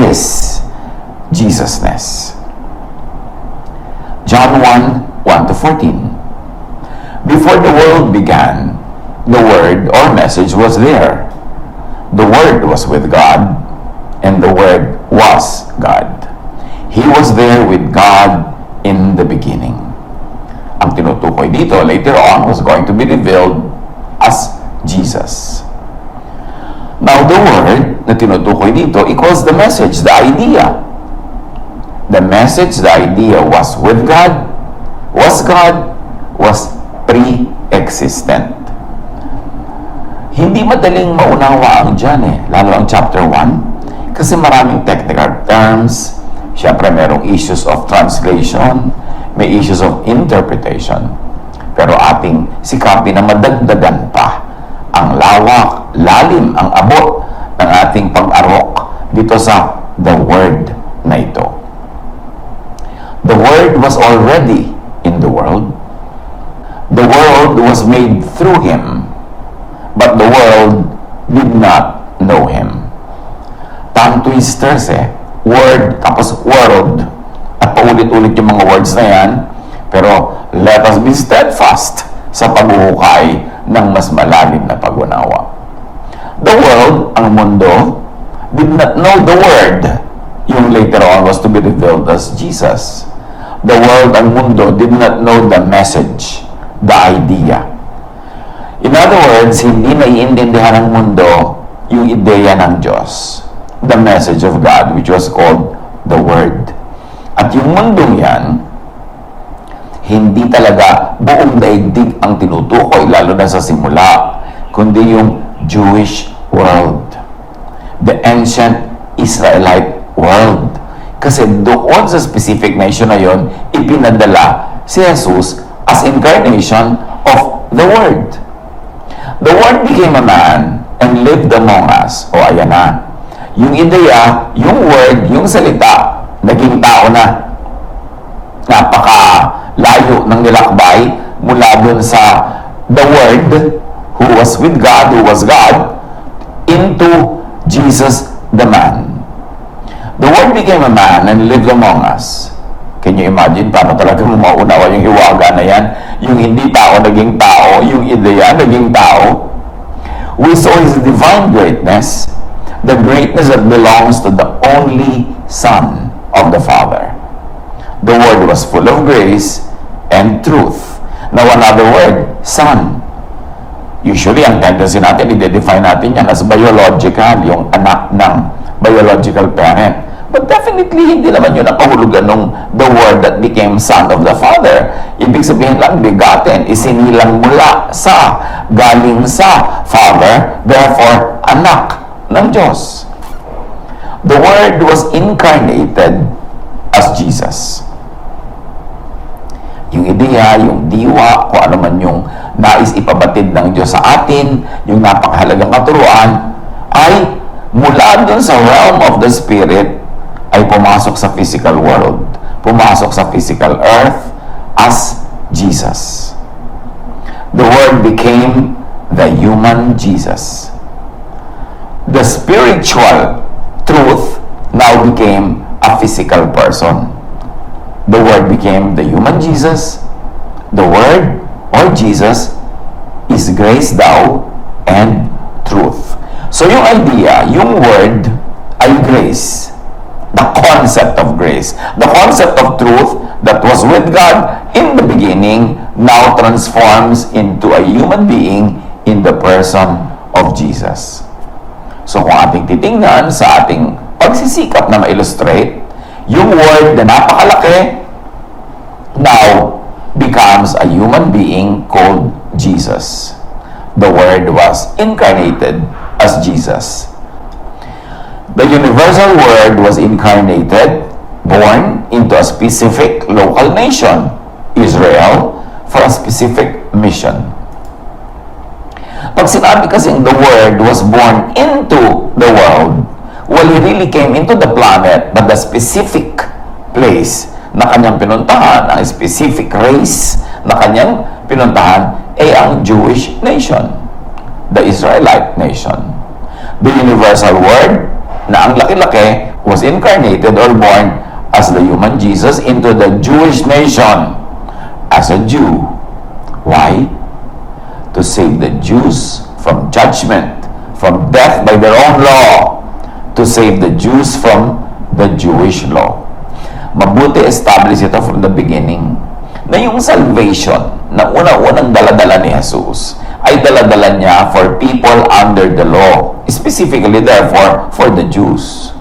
His Jesusness. John 1:1-14. Before the world began, the Word or message was there. The Word was with God, and the Word was God. He was there with God in the beginning. Ang tinutukoy dito later on was going to be revealed as Jesus. Now, the Word na tinutukoy dito equals the message, the idea. The message, the idea was with God, was pre-existent. Hindi madaling maunawa ang dyan lalo ang chapter 1, kasi maraming technical terms, syempre merong issues of translation, may issues of interpretation. Pero ating sikapin na madagdagan pa ang lawak, lalim, ang abot ng ating pag-arok dito sa the Word na ito. The Word was already in the world. The world was made through Him, but the world did not know Him. Tongue twisters word tapos world. At paulit-ulit yung mga words na yan. Pero let us be steadfast sa paghuhukay ng mas malalim na pag-unawa. The world, ang mundo, did not know the Word. Yung later on was to be revealed as Jesus. The world, ang mundo, did not know the message, the idea. In other words, hindi naiintindihan ng mundo yung ideya ng Diyos, the message of God, which was called the Word. At yung mundong yan, hindi talaga buong daigdig ang tinutukoy, lalo na sa simula, kundi yung Jewish world, the ancient Israelite world. Kasi doon sa specific nation na yon, ipinadala si Jesus as incarnation of the Word. The Word became a man and lived among us. O ayan na. Yung ideya, yung Word, yung salita, naging tao na. Napaka-layo ng nilakbay mula dun sa the Word, who was with God, who was God, into Jesus the man. The Word became a man and lived among us. Can you imagine paano talaga mo maunawa yung hiwaga na yan? Yung hindi tao naging tao, yung ideya naging tao. We saw His divine greatness, the greatness that belongs to the only Son of the Father. The Word was full of grace and truth. Now, another word, Son. Usually, ang tendency natin, i-define natin yan as biological, yung anak ng biological parent. But definitely, hindi naman yun ang kahulugan ng the Word that became Son of the Father. Ibig sabihin lang, begotten, isinilang mula sa, galing sa Father, therefore, anak ng Diyos. The Word was incarnated as Jesus. Yung ideya, yung diwa, kung ano man yung nais ipabatid ng Diyos sa atin, yung napakahalagang katuruan, ay mula dun sa realm of the Spirit, ay pumasok sa physical world, pumasok sa physical earth as Jesus. The Word became the human Jesus. The spiritual truth now became a physical person. The Word became the human Jesus. The Word, or Jesus, is grace thou and truth. So yung idea, yung Word ay grace. The concept of grace. The concept of truth that was with God in the beginning now transforms into a human being in the person of Jesus. So kung ating titingnan sa ating pagsisikap na ma-illustrate, yung Word na napakalaki now becomes a human being called Jesus. The Word was incarnated as Jesus. The universal Word was incarnated, born into a specific local nation, Israel, for a specific mission. Pag sinabi kasing the Word was born into the world, well, He really came into the planet, but the specific place na kanyang pinuntahan, ang specific race na kanyang pinuntahan, ay ang Jewish nation, the Israelite nation. The universal Word na ang laki-laki was incarnated or born as the human Jesus into the Jewish nation as a Jew. Why? To save the Jews from judgment, from death by their own law, to save the Jews from the Jewish law. Mabuti establish ito from the beginning na yung salvation na una-unang daladala ni Jesus ay daladala niya for people under the law, specifically therefore for the Jews.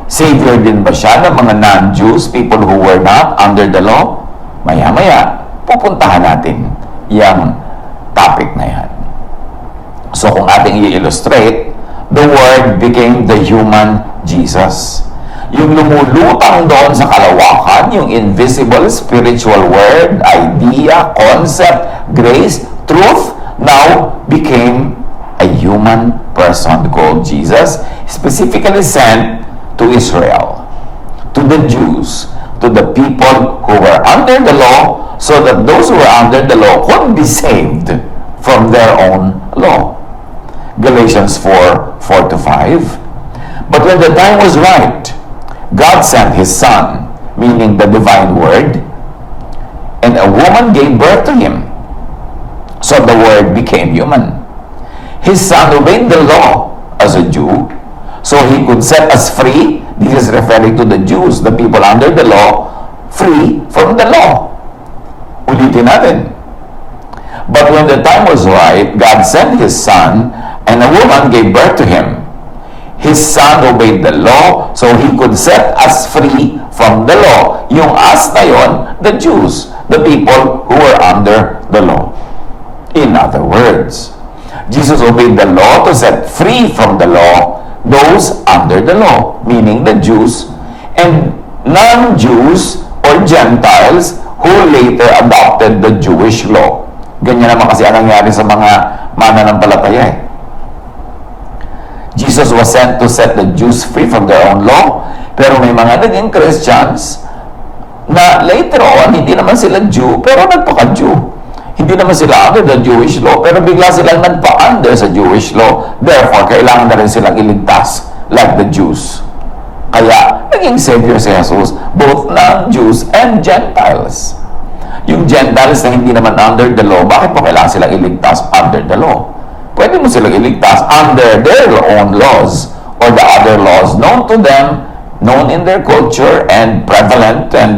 Savior din ba siya ng mga non-Jews, people who were not under the law? Maya-maya, pupuntahan natin yung topic na yan. So kung ating i-illustrate, the Word became the human Jesus. Yung lumulutang doon sa kalawakan, yung invisible spiritual word, idea, concept, grace, truth, now became a human person called Jesus, specifically sent to Israel, to the Jews, to the people who were under the law, so that those who were under the law could be saved from their own law. Galatians 4:4-5. But when the time was right, God sent His Son, meaning the divine Word, and a woman gave birth to Him. So the Word became human. His Son obeyed the law as a Jew, so He could set us free. This is referring to the Jews, the people under the law, free from the law. Ulitin natin. But when the time was right, God sent His Son, and a woman gave birth to Him. His Son obeyed the law, so He could set us free from the law. Yung us na yun, the Jews, the people who were under the law. In other words, Jesus obeyed the law to set free from the law those under the law, meaning the Jews and non-Jews or Gentiles who later adopted the Jewish law. Ganyan naman kasi ang nangyari sa mga mananampalataya eh. Jesus was sent to set the Jews free from their own law, pero may mga naging Christians na later on, hindi naman sila Jew, pero nagpaka-Jew. Hindi naman sila under the Jewish law, pero bigla silang nagpa-under sa Jewish law. Therefore, kailangan na rin silang iligtas like the Jews. Kaya, naging Savior si Jesus, both non-Jews and Gentiles. Yung Gentiles na hindi naman under the law, bakit po kailangan silang iligtas under the law? Pwede mo silang iligtas under their own laws or the other laws known to them, known in their culture and prevalent and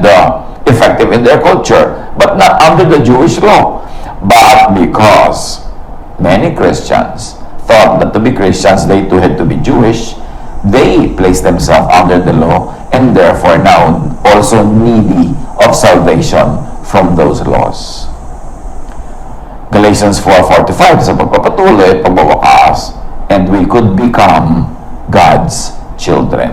effective in their culture, but not under the Jewish law. But because many Christians thought that to be Christians, they too had to be Jewish, they placed themselves under the law and therefore now also needy of salvation from those laws. Galatians 4:4-5 sa pagpapatuloy, pagbawakas, and we could become God's children.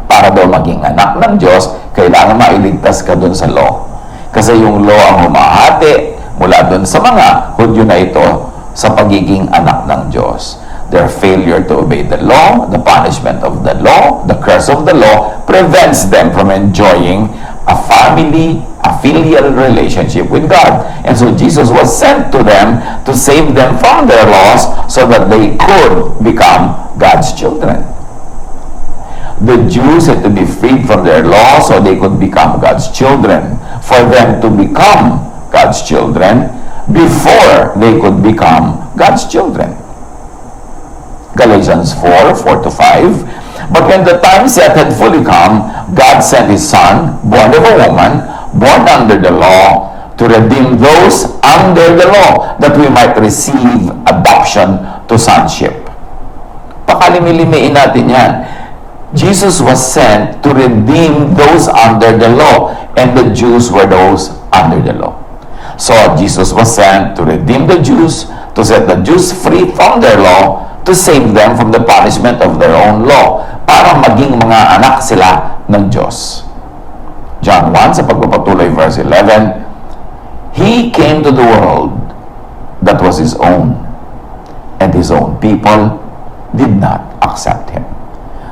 Para daw maging anak ng Diyos, kailangan mailigtas ka dun sa law. Kasi yung law ang humahati mula dun sa mga Hudyo na ito sa pagiging anak ng Diyos. Their failure to obey the law, the punishment of the law, the curse of the law, prevents them from enjoying a family, a filial relationship with God. And so Jesus was sent to them to save them from their loss so that they could become God's children. The Jews had to be freed from their law so they could become God's children. For them to become God's children before they could become God's children. Galatians 4:4-5. But when the time set had fully come, God sent His Son, born of a woman, born under the law, to redeem those under the law, that we might receive adoption to sonship. Pakalimilimin natin yan. Jesus was sent to redeem those under the law, and the Jews were those under the law. So Jesus was sent to redeem the Jews, to set the Jews free from their law, to save them from the punishment of their own law, para maging mga anak sila ng Diyos. John 1, sa pagpapatuloy, verse 11, He came to the world that was His own, and His own people did not accept Him.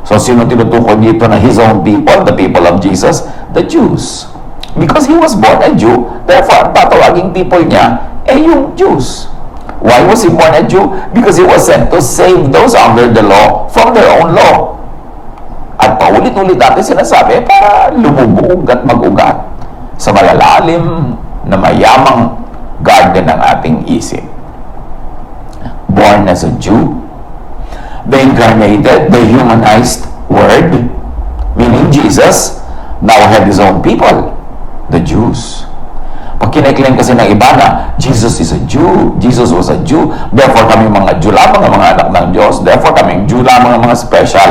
So, sino tinutukoy dito na His own people, the people of Jesus? The Jews. Because He was born a Jew, therefore, ang tatawaging people niya ay yung Jews. Why was he born a Jew? Because he was sent to save those under the law from their own law. At paulit-ulit natin sinasabi para lumubog at mag-ugat sa malalalim na mayamang garden ng ating isip. Born as a Jew, the incarnated, the humanized Word, meaning Jesus, now had his own people, the Jews. Pag kiniklaim kasi ng iba na Jesus is a Jew, Jesus was a Jew, therefore kami mga Jew lamang ang mga anak ng Diyos, therefore kami Jew lamang ang mga special.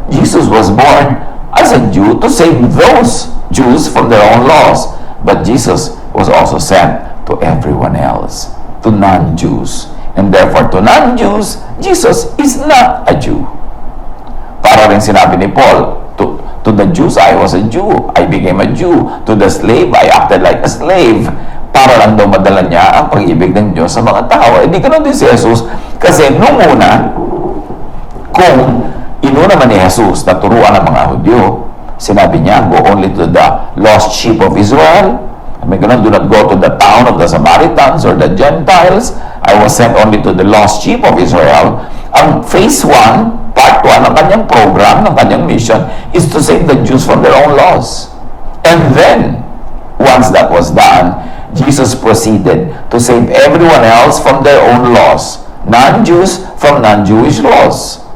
Jesus was born as a Jew to save those Jews from their own laws. But Jesus was also sent to everyone else, to non-Jews. And therefore to non-Jews, Jesus is not a Jew. Para rin sinabi ni Paul, to the Jews, I was a Jew. I became a Jew. To the slave, I acted like a slave. Para lang daw madala niya ang pag-ibig ng Diyos sa mga tao. Hindi ganoon din si Jesus. Kasi nung una, kung inuna man ni Jesus na turuan ng mga Hudyo, sinabi niya, go only to the lost sheep of Israel. May ganun, do not go to the town of the Samaritans or the Gentiles. I was sent only to the lost sheep of Israel. Ang phase 1, part 1 ng kanyang program, ng kanyang mission, is to save the Jews from their own laws. And then, once that was done, Jesus proceeded to save everyone else from their own laws. Non-Jews from non-Jewish laws.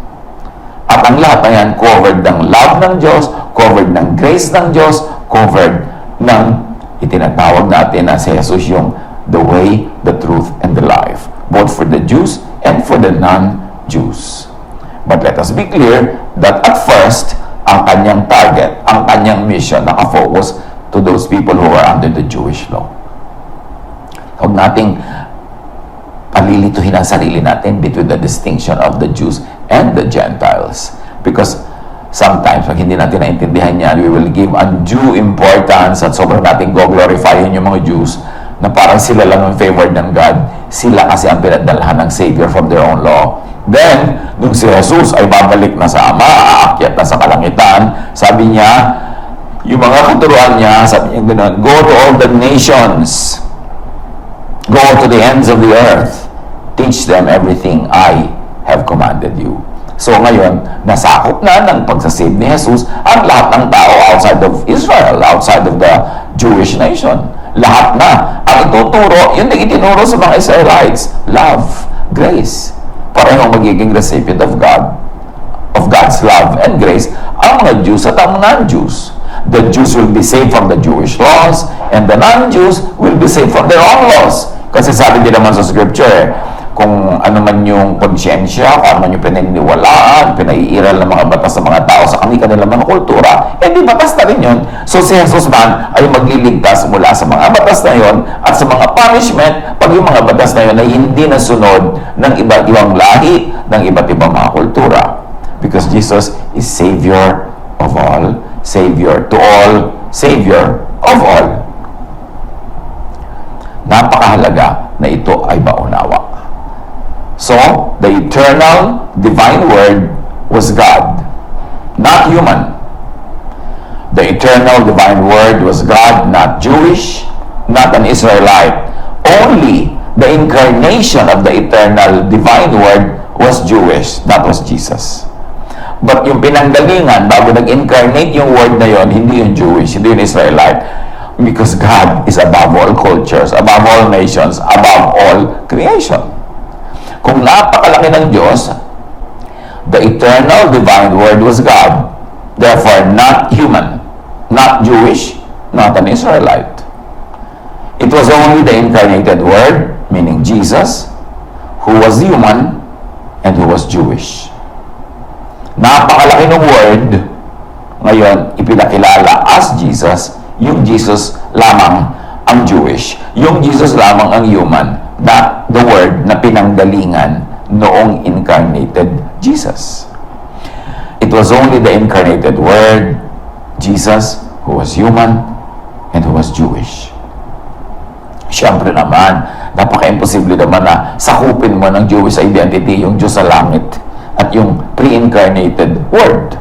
At ang lahat na yan covered ng love ng Diyos, covered ng grace ng Diyos, covered ng itinatawag natin na si Jesus yung the way, the truth, and the life. Both for the Jews and for the non-Jews. But let us be clear that at first, ang kanyang target, ang kanyang mission, nakafocus to those people who are under the Jewish law. Huwag nating palilituhin ang sarili natin between the distinction of the Jews and the Gentiles. Because sometimes, pag hindi natin naintindihan yan, we will give undue importance at sobrang natin go-glorifyin yung mga Jews na parang sila lang ang favored ng God. Sila kasi ang pinadalhan ng Savior from their own law. Then, nung si Jesus ay babalik na sa Ama, aakyat na sa kalangitan, sabi niya, yung mga katuruan niya, sabi niya gano'n, go to all the nations, go to the ends of the earth, teach them everything I have commanded you. So ngayon, nasakop na ng pagsasave ni Jesus ang lahat ng tao outside of Israel, outside of the Jewish nation. Lahat na. Ang ituturo, yun na itinuro sa mga Israelites, love, grace. Parehong magiging recipient of God, of God's love and grace, ang mga Jews at ang non-Jews. The Jews will be saved from the Jewish laws, and the non-Jews will be saved from their own laws. Kasi sabi din naman sa scripture, kung ano man yung konsyensya, kung ano man yung pinaniniwalaan, pinaiiral ng mga batas ng mga tao sa kanilang mga kultura, eh di batas na rin yun. So si Jesus man ay magliligtas mula sa mga batas na yun at sa mga punishment pag yung mga batas na yun ay hindi nasunod ng iba't ibang lahi, ng iba't ibang mga kultura. Because Jesus is Savior of all, Savior to all, Savior of all. Napakahalaga na ito ay maunawa. So, the eternal divine Word was God, not human. The eternal divine Word was God, not Jewish, not an Israelite. Only the incarnation of the eternal divine Word was Jewish. That was Jesus. But yung pinanggalingan, bago nag-incarnate yung Word na yon, hindi yung Jewish, hindi yung Israelite. Because God is above all cultures, above all nations, above all creation. Kung napakalaki ng Diyos, the eternal divine Word was God. Therefore, not human, not Jewish, not an Israelite. It was only the incarnated Word, meaning Jesus, who was human and who was Jewish. Napakalaki ng Word, ngayon ipinakilala as Jesus, yung Jesus lamang ang Jewish, yung Jesus lamang ang human, not the Word na pinanggalingan noong incarnated Jesus. It was only the incarnated Word, Jesus, who was human and who was Jewish. Siyempre naman, napaka-imposible naman na sakupin mo ng Jewish identity yung Diyos sa langit at yung pre-incarnated Word.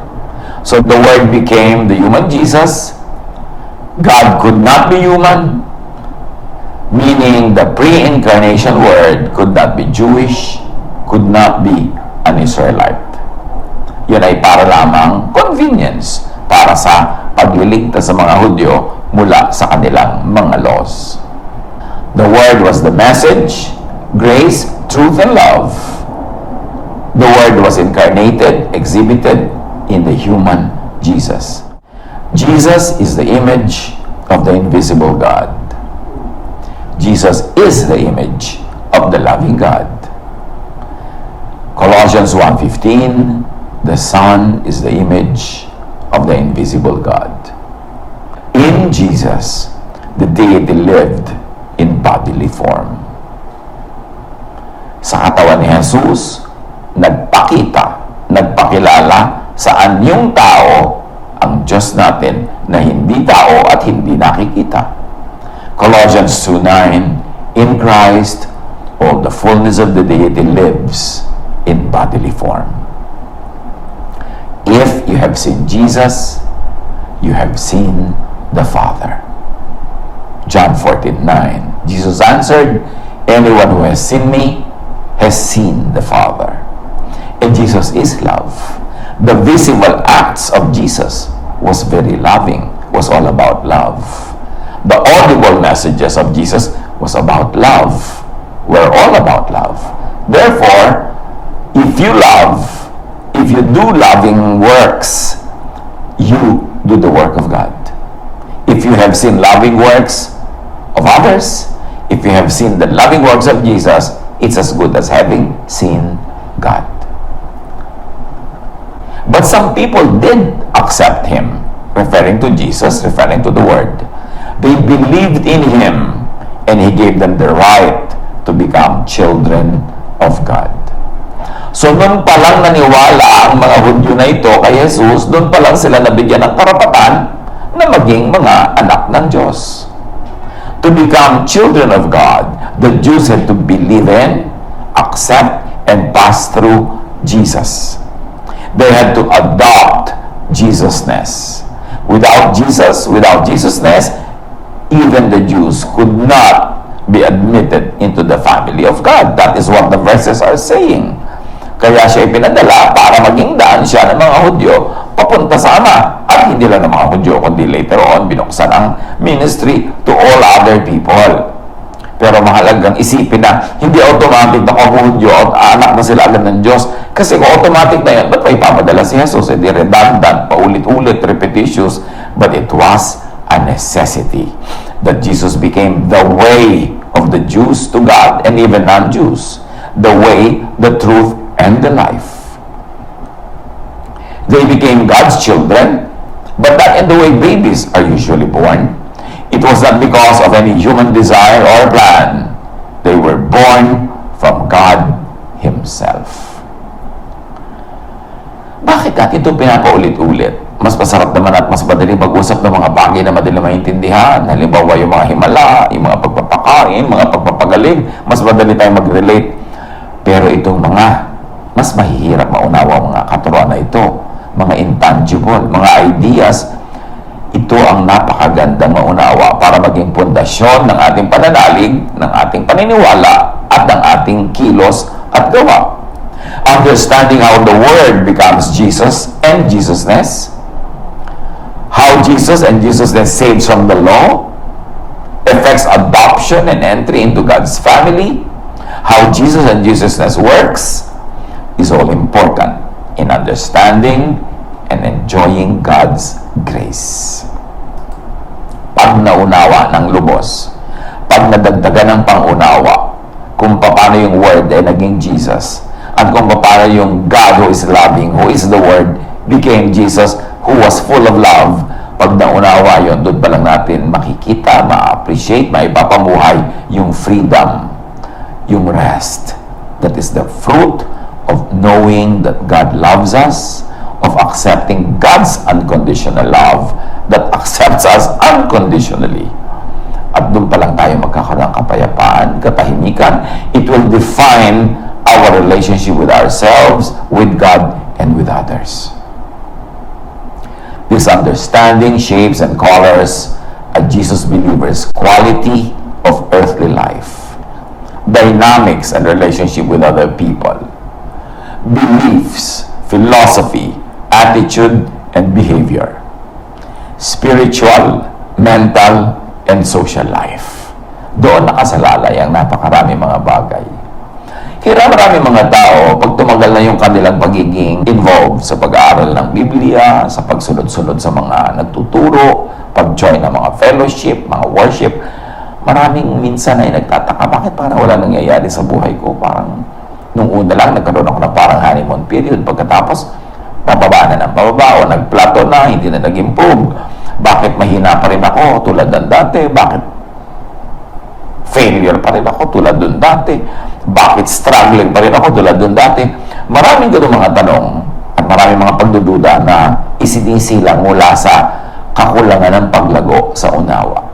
So the Word became the human Jesus. God could not be human. Meaning the pre-incarnation Word could not be Jewish, could not be an Israelite. Yan ay para lamang convenience para sa pagliligtas sa mga Hudyo mula sa kanilang mga laws. The Word was the message, grace, truth, and love. The Word was incarnated, exhibited in the human Jesus. Jesus is the image of the invisible God. Jesus is the image of the loving God. Colossians 1:15, the Son is the image of the invisible God. In Jesus, the deity lived in bodily form. Sa katawan ni Jesus, nagpakilala sa anyong tao ang Diyos natin na hindi tao at hindi nakikita. Colossians 2:9, in Christ, all the fullness of the deity lives in bodily form. If you have seen Jesus, you have seen the Father. John 14:9, Jesus answered, anyone who has seen me has seen the Father. And Jesus is love. The visible acts of Jesus was very loving, was all about love. The audible messages of Jesus was about love. We're all about love. Therefore, if you love, if you do loving works, you do the work of God. If you have seen loving works of others, if you have seen the loving works of Jesus, it's as good as having seen God. But some people did accept Him, referring to Jesus, referring to the Word. They believed in Him, and He gave them the right to become children of God. So, noon pa lang naniwala ang mga Hudyo na ito kay Jesus, doon pa lang sila nabigyan ng karapatan na maging mga anak ng Diyos. To become children of God, the Jews had to believe in, accept, and pass through Jesus. They had to adopt Jesusness. Without Jesus, without Jesusness, even the Jews could not be admitted into the family of God. That is what the verses are saying. Kaya siya ipinadala para maging daan siya ng mga Hudyo papunta sa Ama. At hindi lang ng mga Hudyo, kundi later on, binuksan ang ministry to all other people. Pero mahalagang isipin na hindi automatic na kung Hudyo at anak na sila agad ng Diyos. Kasi kung automatic na yan, ba't pa ipapadala si Jesus? Hindi redundant, paulit-ulit, repetitious. But it was a necessity that Jesus became the way of the Jews to God and even non-Jews. The way, the truth, and the life. They became God's children, but not in the way babies are usually born. It was not because of any human desire or plan. They were born from God Himself. Bakit natin ito pinapaulit-ulit? Mas masarap naman at mas madaling mag-usap ng mga bagay na madaling maintindihan. Halimbawa, yung mga himala, yung mga pagpapakain, mga pagpapagaling, mas madali tayong mag-relate. Pero itong mga mas mahihirap maunawa mga katuruan na ito, mga intangible, mga ideas, ito ang napakagandang maunawa para maging pundasyon ng ating pananalig, ng ating paniniwala, at ng ating kilos at gawa. Understanding how the Word becomes Jesus and Jesusness, how Jesus and Jesusness saves from the law, affects adoption and entry into God's family, how Jesus and Jesusness works, is all important in understanding and enjoying God's grace. Pag naunawa ng lubos, pag nadagdagan ng pangunawa, kung paano yung Word ay naging Jesus, at kung paano yung God who is loving, who is the Word, became Jesus, who was full of love, pag naunawa yun, doon pa lang natin makikita, ma-appreciate, maipapamuhay yung freedom, yung rest. That is the fruit of knowing that God loves us, of accepting God's unconditional love that accepts us unconditionally. At doon pa lang tayo magkakaroon ng kapayapaan, katahimikan. It will define our relationship with ourselves, with God, and with others. This understanding shapes and colors a Jesus believer's quality of earthly life, dynamics and relationship with other people, beliefs, philosophy, attitude, and behavior, spiritual, mental, and social life. Doon nakasalalay ang napakarami mga bagay. Kaya marami mga tao, pag tumagal na yung kanilang pagiging involved sa pag-aaral ng Biblia, sa pagsunod-sunod sa mga nagtuturo, pag-join ng mga fellowship, mga worship, maraming minsan ay nagtataka, bakit parang wala nangyayari sa buhay ko? Parang nung una lang, nagkaroon ako ng parang honeymoon period. Pagkatapos, pababa na ng pababa o nag-plateau na, hindi na nag-improve. Bakit mahina pa rin ako tulad ng dati? Bakit failure pa rin ako tulad dun dati? Bakit struggling pa rin ako tulad dun dati? Maraming ganun mga tanong at maraming mga pagdududa na isinisilang mula sa kakulangan ng paglago sa unawa,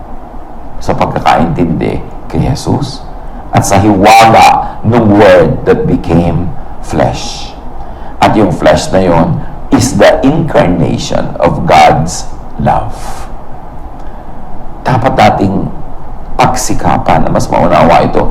sa pagkakaintindi kay Jesus at sa hiwaga ng Word that became flesh. At yung flesh na yon is the incarnation of God's love. Dapat nating pagsikapan na mas maunawa ito.